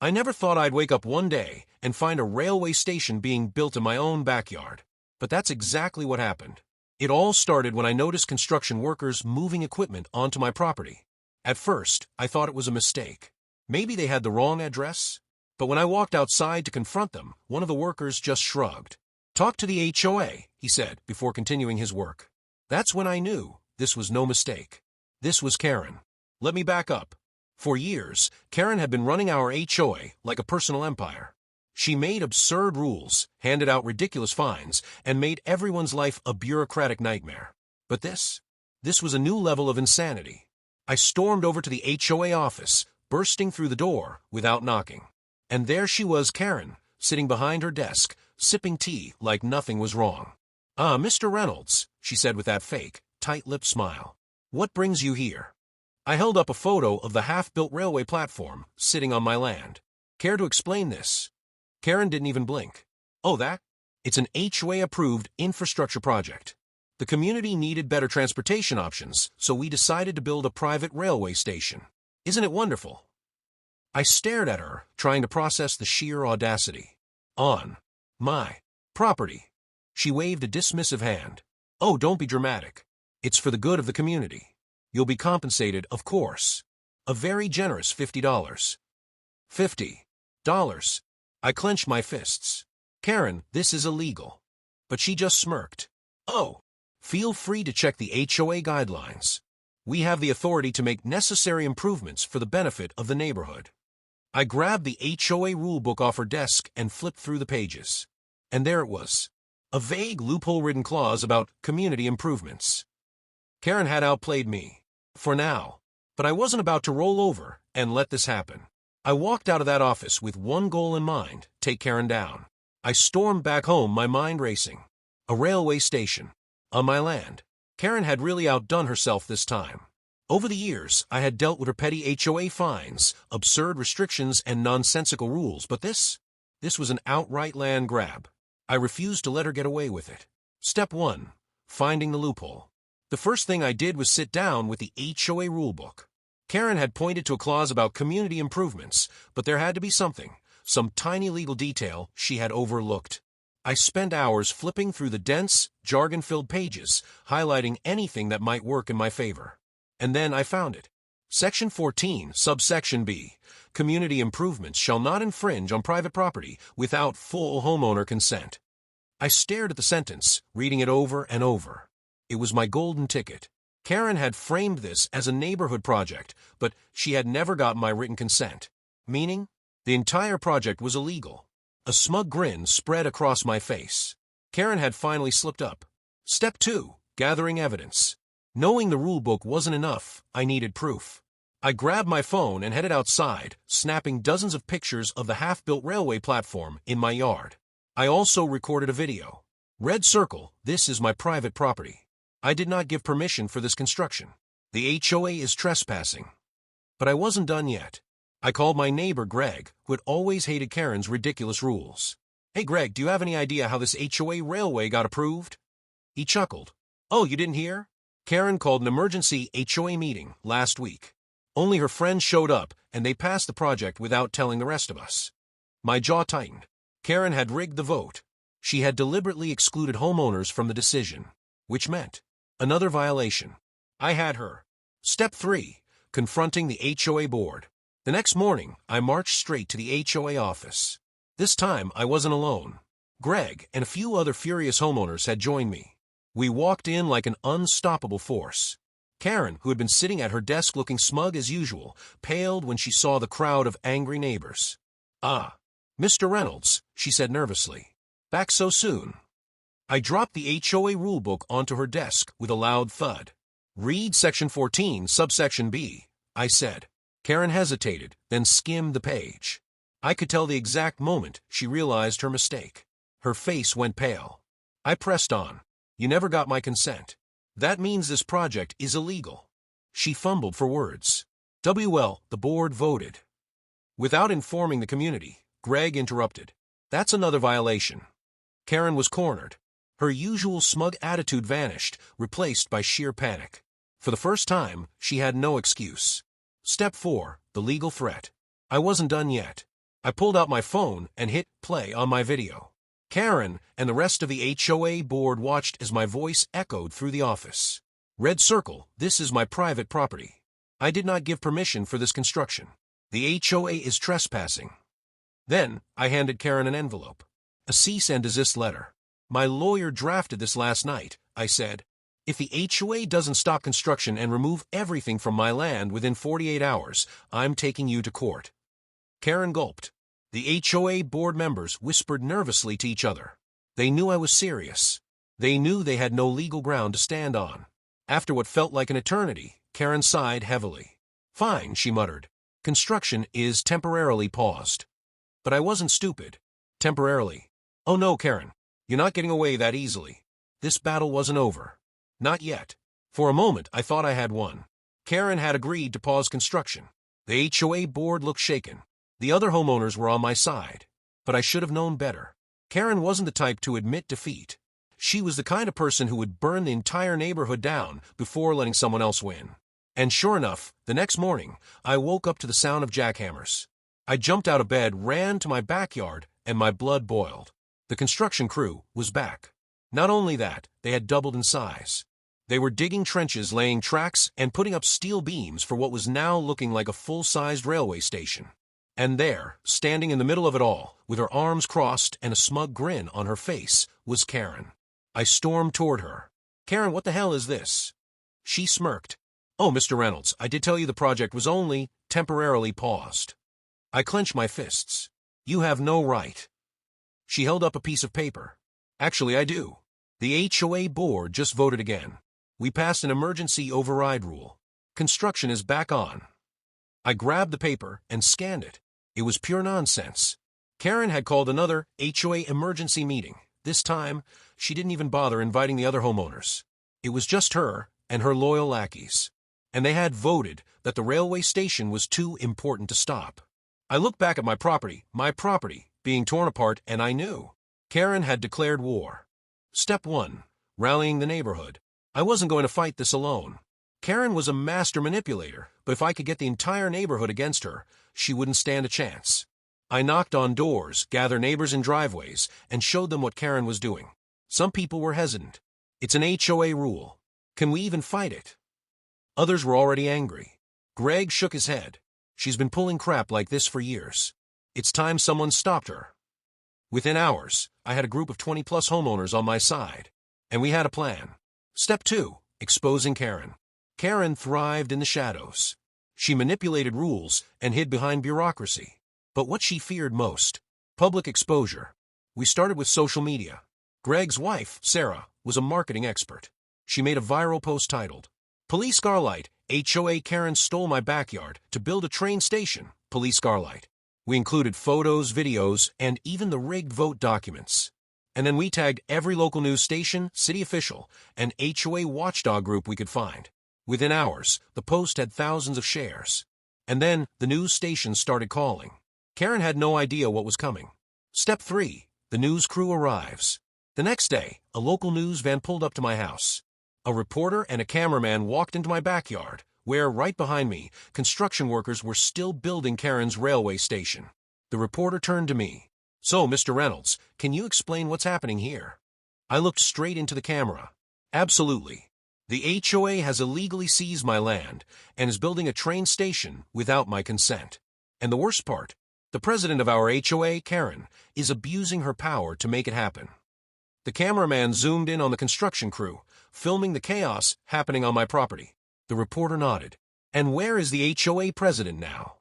I never thought I'd wake up one day and find a railway station being built in my own backyard. But that's exactly what happened. It all started when I noticed construction workers moving equipment onto my property. At first, I thought it was a mistake. Maybe they had the wrong address? But when I walked outside to confront them, one of the workers just shrugged. "Talk to the HOA," he said before continuing his work. That's when I knew this was no mistake. This was Karen. Let me back up. For years, Karen had been running our HOA like a personal empire. She made absurd rules, handed out ridiculous fines, and made everyone's life a bureaucratic nightmare. But this was a new level of insanity. I stormed over to the HOA office, bursting through the door without knocking. And there she was, Karen, sitting behind her desk, sipping tea like nothing was wrong. "Ah, Mr. Reynolds," she said with that fake, tight-lipped smile. "What brings you here?" I held up a photo of the half-built railway platform sitting on my land. "Care to explain this?" Karen didn't even blink. "Oh, that? It's an HOA-approved infrastructure project. The community needed better transportation options, so we decided to build a private railway station. Isn't it wonderful?" I stared at her, trying to process the sheer audacity. "On my property." She waved a dismissive hand. "Oh, don't be dramatic. It's for the good of the community. You'll be compensated, of course. A very generous $50. $50. I clenched my fists. "Karen, this is illegal." But she just smirked. "Oh, feel free to check the HOA guidelines. We have the authority to make necessary improvements for the benefit of the neighborhood." I grabbed the HOA rulebook off her desk and flipped through the pages. And there it was. A vague loophole-ridden clause about community improvements. Karen had outplayed me. For now. But I wasn't about to roll over and let this happen. I walked out of that office with one goal in mind: take Karen down. I stormed back home, my mind racing. A railway station. On my land. Karen had really outdone herself this time. Over the years, I had dealt with her petty HOA fines, absurd restrictions, and nonsensical rules, but this was an outright land grab. I refused to let her get away with it. Step 1. Finding the loophole. The first thing I did was sit down with the HOA rulebook. Karen had pointed to a clause about community improvements, but there had to be something, some tiny legal detail she had overlooked. I spent hours flipping through the dense, jargon-filled pages, highlighting anything that might work in my favor. And then I found it. Section 14, subsection B. Community improvements shall not infringe on private property without full homeowner consent. I stared at the sentence, reading it over and over. It was my golden ticket. Karen had framed this as a neighborhood project, but she had never gotten my written consent. Meaning, the entire project was illegal. A smug grin spread across my face. Karen had finally slipped up. Step 2. Gathering evidence. Knowing the rulebook wasn't enough, I needed proof. I grabbed my phone and headed outside, snapping dozens of pictures of the half-built railway platform in my yard. I also recorded a video. Red circle, this is my private property. I did not give permission for this construction. The HOA is trespassing. But I wasn't done yet. I called my neighbor Greg, who had always hated Karen's ridiculous rules. "Hey Greg, do you have any idea how this HOA railway got approved?" He chuckled. "Oh, you didn't hear? Karen called an emergency HOA meeting last week. Only her friends showed up, and they passed the project without telling the rest of us." My jaw tightened. Karen had rigged the vote. She had deliberately excluded homeowners from the decision, which meant another violation. I had her. Step 3. Confronting the HOA board. The next morning, I marched straight to the HOA office. This time, I wasn't alone. Greg and a few other furious homeowners had joined me. We walked in like an unstoppable force. Karen, who had been sitting at her desk looking smug as usual, paled when she saw the crowd of angry neighbors. "Ah, Mr. Reynolds," she said nervously. "Back so soon?" I dropped the HOA rulebook onto her desk with a loud thud. "Read Section 14, subsection B," I said. Karen hesitated, then skimmed the page. I could tell the exact moment she realized her mistake. Her face went pale. I pressed on. "You never got my consent. That means this project is illegal." She fumbled for words. "Well, the board voted." Without informing the community, Greg interrupted. "That's another violation." Karen was cornered. Her usual smug attitude vanished, replaced by sheer panic. For the first time, she had no excuse. Step 4. The legal threat. I wasn't done yet. I pulled out my phone and hit play on my video. Karen and the rest of the HOA board watched as my voice echoed through the office. Red circle, this is my private property. I did not give permission for this construction. The HOA is trespassing. Then, I handed Karen an envelope. A cease and desist letter. My lawyer drafted this last night, I said. If the HOA doesn't stop construction and remove everything from my land within 48 hours, I'm taking you to court. Karen gulped. The HOA board members whispered nervously to each other. They knew I was serious. They knew they had no legal ground to stand on. After what felt like an eternity, Karen sighed heavily. Fine, she muttered. Construction is temporarily paused. But I wasn't stupid. Temporarily. Oh no, Karen. You're not getting away that easily. This battle wasn't over. Not yet. For a moment, I thought I had won. Karen had agreed to pause construction. The HOA board looked shaken. The other homeowners were on my side. But I should have known better. Karen wasn't the type to admit defeat. She was the kind of person who would burn the entire neighborhood down before letting someone else win. And sure enough, the next morning, I woke up to the sound of jackhammers. I jumped out of bed, ran to my backyard, and my blood boiled. The construction crew was back. Not only that, they had doubled in size. They were digging trenches, laying tracks, and putting up steel beams for what was now looking like a full-sized railway station. And there, standing in the middle of it all, with her arms crossed and a smug grin on her face, was Karen. I stormed toward her. Karen, what the hell is this? She smirked. Oh, Mr. Reynolds, I did tell you the project was only temporarily paused. I clenched my fists. You have no right. She held up a piece of paper. Actually, I do. The HOA board just voted again. We passed an emergency override rule. Construction is back on. I grabbed the paper and scanned it. It was pure nonsense. Karen had called another HOA emergency meeting. This time, she didn't even bother inviting the other homeowners. It was just her and her loyal lackeys. And they had voted that the railway station was too important to stop. I looked back at my property, being torn apart, and I knew. Karen had declared war. Step 1. Rallying the neighborhood. I wasn't going to fight this alone. Karen was a master manipulator, but if I could get the entire neighborhood against her, she wouldn't stand a chance. I knocked on doors, gathered neighbors in driveways, and showed them what Karen was doing. Some people were hesitant. It's an HOA rule. Can we even fight it? Others were already angry. Greg shook his head. She's been pulling crap like this for years. It's time someone stopped her. Within hours, I had a group of 20-plus homeowners on my side, and we had a plan. Step 2. Exposing Karen. Karen thrived in the shadows. She manipulated rules and hid behind bureaucracy. But what she feared most? Public exposure. We started with social media. Greg's wife, Sarah, was a marketing expert. She made a viral post titled, Police Scarlight, HOA Karen stole my backyard to build a train station, Police Scarlight. We included photos, videos, and even the rigged vote documents. And then we tagged every local news station, city official, and HOA watchdog group we could find. Within hours, the post had thousands of shares. And then the news stations started calling. Karen had no idea what was coming. Step 3. The news crew arrives. The next day, a local news van pulled up to my house. A reporter and a cameraman walked into my backyard, where, right behind me, construction workers were still building Karen's railway station. The reporter turned to me. So, Mr. Reynolds, can you explain what's happening here? I looked straight into the camera. Absolutely. The HOA has illegally seized my land and is building a train station without my consent. And the worst part, the president of our HOA, Karen, is abusing her power to make it happen. The cameraman zoomed in on the construction crew, filming the chaos happening on my property. The reporter nodded. And where is the HOA president now?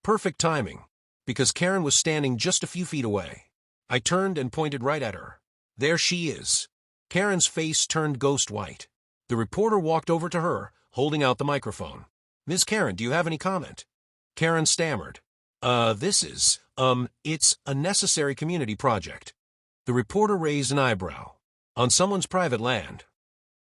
Perfect timing, because Karen was standing just a few feet away. I turned and pointed right at her. There she is. Karen's face turned ghost white. The reporter walked over to her, holding out the microphone. Ms. Karen, do you have any comment? Karen stammered. It's a necessary community project. The reporter raised an eyebrow. On someone's private land.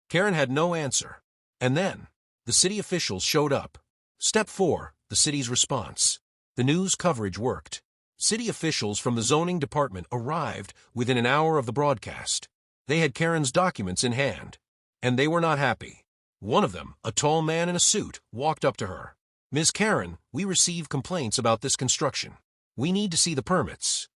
Karen had no answer. And then, the city officials showed up. Step 4. The city's response. The news coverage worked. City officials from the zoning department arrived within an hour of the broadcast. They had Karen's documents in hand. And they were not happy. One of them, a tall man in a suit, walked up to her. Ms. Karen, we receive complaints about this construction. We need to see the permits.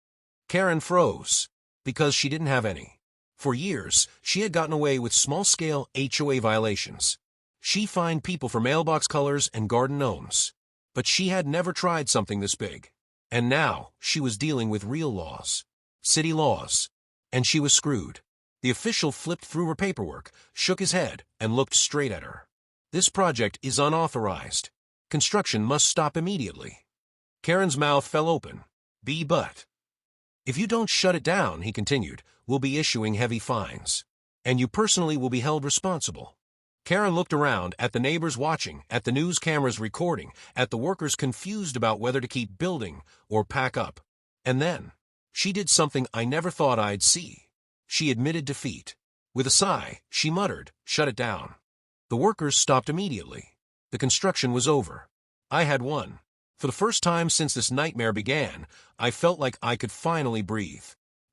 Karen froze, because she didn't have any. For years, she had gotten away with small-scale HOA violations. She fined people for mailbox colors and garden gnomes. But she had never tried something this big. And now, she was dealing with real laws. City laws. And she was screwed. The official flipped through her paperwork, shook his head, and looked straight at her. This project is unauthorized. Construction must stop immediately. Karen's mouth fell open. But. If you don't shut it down, he continued, we'll be issuing heavy fines. And you personally will be held responsible. Karen looked around, at the neighbors watching, at the news cameras recording, at the workers confused about whether to keep building or pack up. And then, she did something I never thought I'd see. She admitted defeat. With a sigh, she muttered, shut it down. The workers stopped immediately. The construction was over. I had won. For the first time since this nightmare began, I felt like I could finally breathe.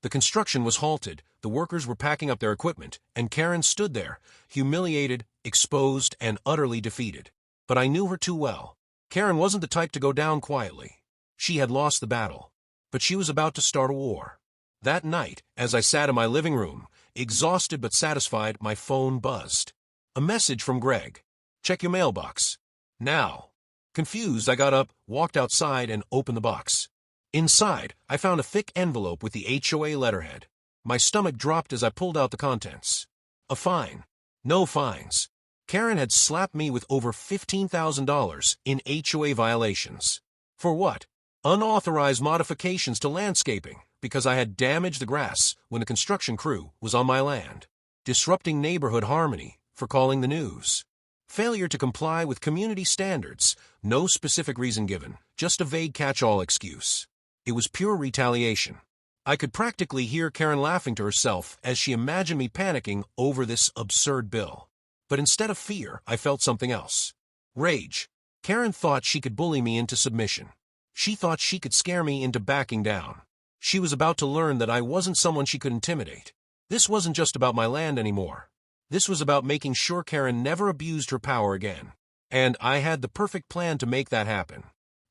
The construction was halted, the workers were packing up their equipment, and Karen stood there, humiliated, exposed, and utterly defeated. But I knew her too well. Karen wasn't the type to go down quietly. She had lost the battle. But she was about to start a war. That night, as I sat in my living room, exhausted but satisfied, my phone buzzed. A message from Greg. Check your mailbox. Now. Confused, I got up, walked outside, and opened the box. Inside, I found a thick envelope with the HOA letterhead. My stomach dropped as I pulled out the contents. A fine. No fines. Karen had slapped me with over $15,000 in HOA violations. For what? Unauthorized modifications to landscaping, because I had damaged the grass when the construction crew was on my land. Disrupting neighborhood harmony, for calling the news. Failure to comply with community standards, no specific reason given, just a vague catch-all excuse. It was pure retaliation. I could practically hear Karen laughing to herself as she imagined me panicking over this absurd bill. But instead of fear, I felt something else. Rage. Karen thought she could bully me into submission. She thought she could scare me into backing down. She was about to learn that I wasn't someone she could intimidate. This wasn't just about my land anymore. This was about making sure Karen never abused her power again. And I had the perfect plan to make that happen.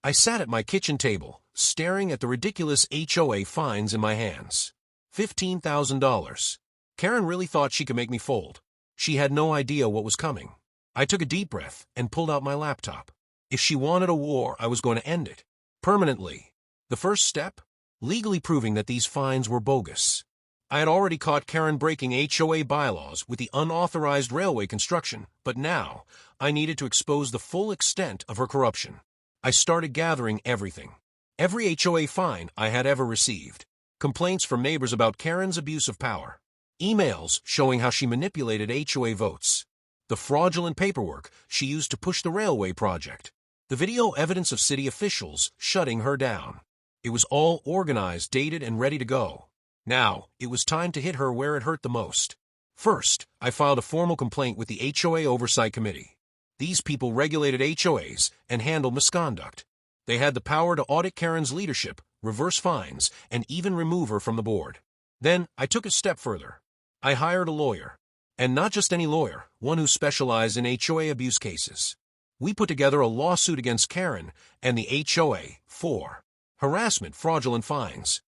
I sat at my kitchen table, staring at the ridiculous HOA fines in my hands. $15,000. Karen really thought she could make me fold. She had no idea what was coming. I took a deep breath and pulled out my laptop. If she wanted a war, I was going to end it. Permanently. The first step? Legally proving that these fines were bogus. I had already caught Karen breaking HOA bylaws with the unauthorized railway construction, but now I needed to expose the full extent of her corruption. I started gathering everything. Every HOA fine I had ever received. Complaints from neighbors about Karen's abuse of power. Emails showing how she manipulated HOA votes. The fraudulent paperwork she used to push the railway project. The video evidence of city officials shutting her down. It was all organized, dated, and ready to go. Now, it was time to hit her where it hurt the most. First, I filed a formal complaint with the HOA Oversight Committee. These people regulated HOAs and handled misconduct. They had the power to audit Karen's leadership, reverse fines, and even remove her from the board. Then, I took a step further. I hired a lawyer. And not just any lawyer, one who specialized in HOA abuse cases. We put together a lawsuit against Karen and the HOA for harassment, fraudulent fines,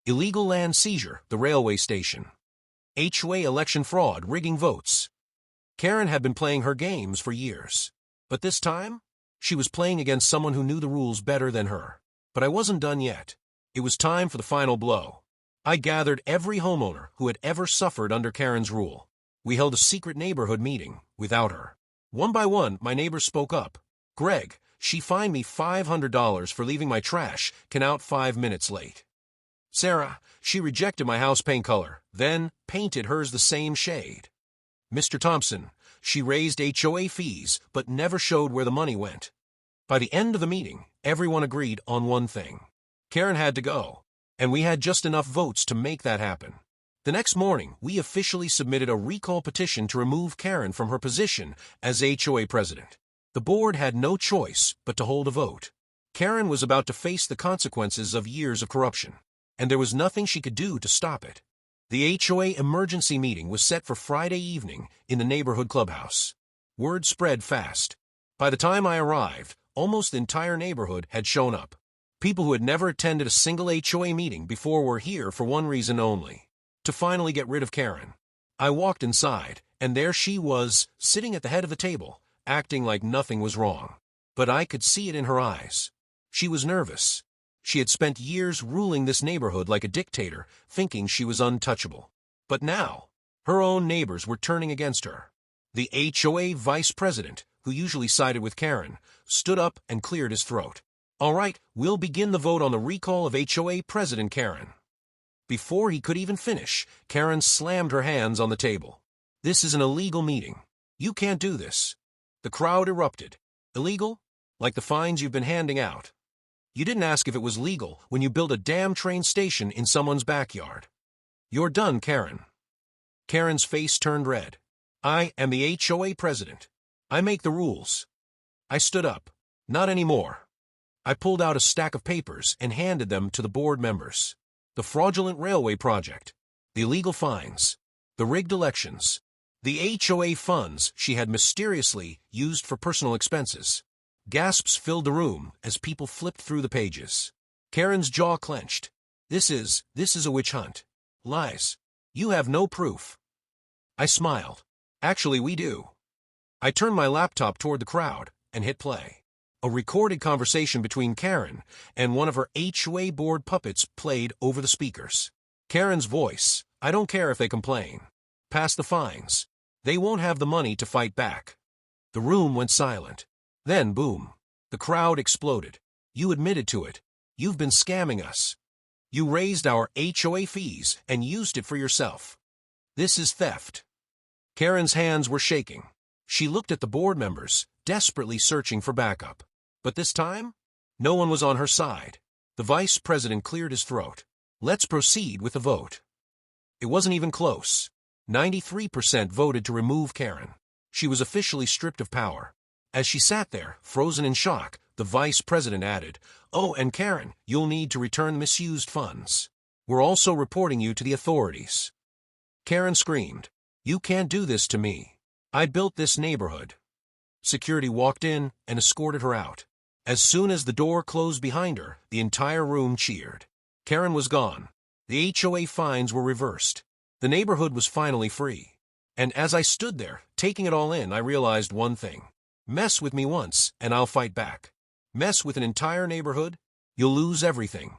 illegal land seizure, the railway station, HOA election fraud, rigging votes. Karen had been playing her games for years. But this time, she was playing against someone who knew the rules better than her. But I wasn't done yet. It was time for the final blow. I gathered every homeowner who had ever suffered under Karen's rule. We held a secret neighborhood meeting without her. One by one, my neighbors spoke up. Greg, she fined me $500 for leaving my trash can out 5 minutes late. Sarah, she rejected my house paint color, then painted hers the same shade. Mr. Thompson, she raised HOA fees, but never showed where the money went. By the end of the meeting, everyone agreed on one thing. Karen had to go, and we had just enough votes to make that happen. The next morning, we officially submitted a recall petition to remove Karen from her position as HOA president. The board had no choice but to hold a vote. Karen was about to face the consequences of years of corruption, and there was nothing she could do to stop it. The HOA emergency meeting was set for Friday evening in the neighborhood clubhouse. Word spread fast. By the time I arrived, almost the entire neighborhood had shown up. People who had never attended a single HOA meeting before were here for one reason only: to finally get rid of Karen. I walked inside, and there she was, sitting at the head of the table, acting like nothing was wrong. But I could see it in her eyes. She was nervous. She had spent years ruling this neighborhood like a dictator, thinking she was untouchable. But now, her own neighbors were turning against her. The HOA vice president, who usually sided with Karen, stood up and cleared his throat. "All right, we'll begin the vote on the recall of HOA President Karen." Before he could even finish, Karen slammed her hands on the table. "This is an illegal meeting. You can't do this." The crowd erupted. "Illegal? Like the fines you've been handing out. You didn't ask if it was legal when you built a damn train station in someone's backyard. You're done, Karen." Karen's face turned red. "I am the HOA president. I make the rules." I stood up. "Not anymore." I pulled out a stack of papers and handed them to the board members. The fraudulent railway project, the illegal fines, the rigged elections, the HOA funds she had mysteriously used for personal expenses. Gasps filled the room as people flipped through the pages. Karen's jaw clenched. This is a witch hunt. Lies. You have no proof." I smiled. "Actually, we do." I turned my laptop toward the crowd and hit play. A recorded conversation between Karen and one of her HOA board puppets played over the speakers. Karen's voice: "I don't care if they complain. Pass the fines. They won't have the money to fight back." The room went silent. Then, boom. The crowd exploded. "You admitted to it. You've been scamming us. You raised our HOA fees and used it for yourself. This is theft." Karen's hands were shaking. She looked at the board members, desperately searching for backup. But this time, no one was on her side. The vice president cleared his throat. "Let's proceed with the vote." It wasn't even close. 93% voted to remove Karen. She was officially stripped of power. As she sat there, frozen in shock, the vice president added, "Oh, and Karen, you'll need to return misused funds. We're also reporting you to the authorities." Karen screamed, "You can't do this to me. I built this neighborhood." Security walked in and escorted her out. As soon as the door closed behind her, the entire room cheered. Karen was gone. The HOA fines were reversed. The neighborhood was finally free. And as I stood there, taking it all in, I realized one thing. Mess with me once, and I'll fight back. Mess with an entire neighborhood, you'll lose everything.